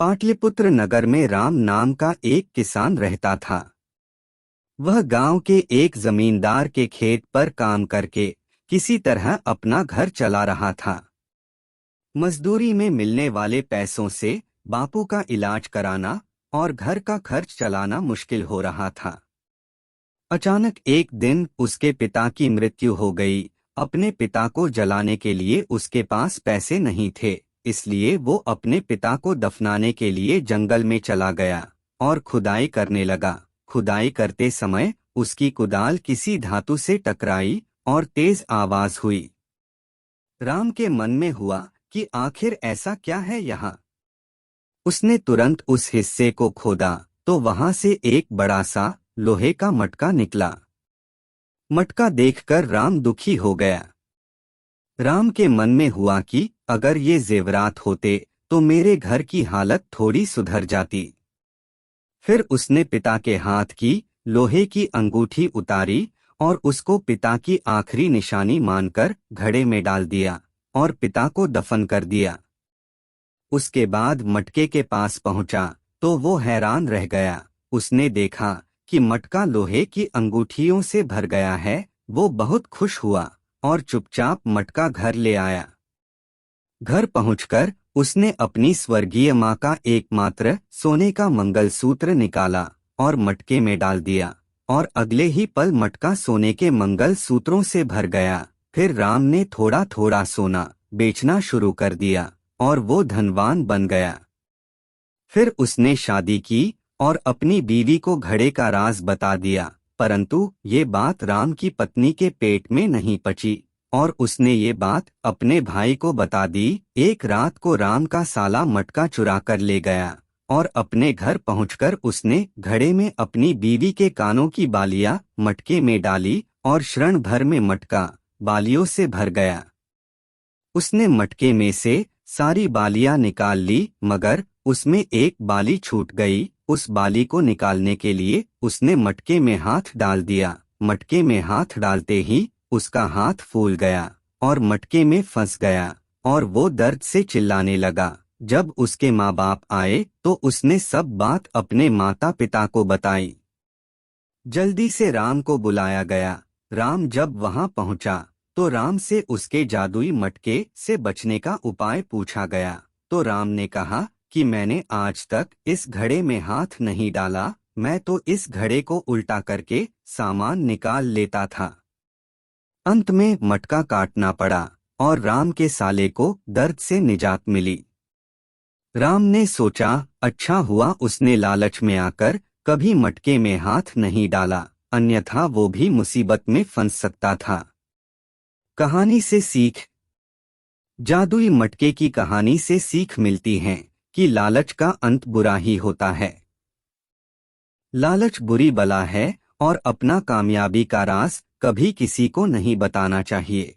पाटलिपुत्र नगर में राम नाम का एक किसान रहता था। वह गांव के एक जमींदार के खेत पर काम करके किसी तरह अपना घर चला रहा था। मजदूरी में मिलने वाले पैसों से बापू का इलाज कराना और घर का खर्च चलाना मुश्किल हो रहा था। अचानक एक दिन उसके पिता की मृत्यु हो गई। अपने पिता को जलाने के लिए उसके पास पैसे नहीं थे, इसलिए वो अपने पिता को दफनाने के लिए जंगल में चला गया और खुदाई करने लगा। खुदाई करते समय उसकी कुदाल किसी धातु से टकराई और तेज आवाज हुई। राम के मन में हुआ कि आखिर ऐसा क्या है यहाँ। उसने तुरंत उस हिस्से को खोदा तो वहां से एक बड़ा सा लोहे का मटका निकला। मटका देखकर राम दुखी हो गया। राम के मन में हुआ कि अगर ये जेवरात होते तो मेरे घर की हालत थोड़ी सुधर जाती। फिर उसने पिता के हाथ की लोहे की अंगूठी उतारी और उसको पिता की आखिरी निशानी मानकर घड़े में डाल दिया और पिता को दफन कर दिया। उसके बाद मटके के पास पहुंचा तो वो हैरान रह गया। उसने देखा कि मटका लोहे की अंगूठियों से भर गया है। वो बहुत खुश हुआ और चुपचाप मटका घर ले आया। घर पहुंचकर उसने अपनी स्वर्गीय माँ का एकमात्र सोने का मंगलसूत्र निकाला और मटके में डाल दिया और अगले ही पल मटका सोने के मंगलसूत्रों से भर गया। फिर राम ने थोड़ा थोड़ा सोना बेचना शुरू कर दिया और वो धनवान बन गया। फिर उसने शादी की और अपनी बीवी को घड़े का राज बता दिया, परंतु ये बात राम की पत्नी के पेट में नहीं पची और उसने ये बात अपने भाई को बता दी। एक रात को राम का साला मटका चुरा कर ले गया और अपने घर पहुंचकर उसने घड़े में अपनी बीवी के कानों की बालियां मटके में डाली और क्षण भर में मटका बालियों से भर गया। उसने मटके में से सारी बालियां निकाल ली, मगर उसमें एक बाली छूट गई। उस बाली को निकालने के लिए उसने मटके में हाथ डाल दिया। मटके में हाथ डालते ही उसका हाथ फूल गया और मटके में फंस गया और वो दर्द से चिल्लाने लगा। जब उसके माँ बाप आए तो उसने सब बात अपने माता पिता को बताई। जल्दी से राम को बुलाया गया। राम जब वहां पहुंचा तो राम से उसके जादुई मटके से बचने का उपाय पूछा गया। तो राम ने कहा कि मैंने आज तक इस घड़े में हाथ नहीं डाला, मैं तो इस घड़े को उल्टा करके सामान निकाल लेता था। अंत में मटका काटना पड़ा और राम के साले को दर्द से निजात मिली। राम ने सोचा, अच्छा हुआ उसने लालच में आकर कभी मटके में हाथ नहीं डाला, अन्यथा वो भी मुसीबत में फंस सकता था। कहानी से सीख। जादुई मटके की कहानी से सीख मिलती है कि लालच का अंत बुरा ही होता है। लालच बुरी बला है और अपना कामयाबी का राज कभी किसी को नहीं बताना चाहिए।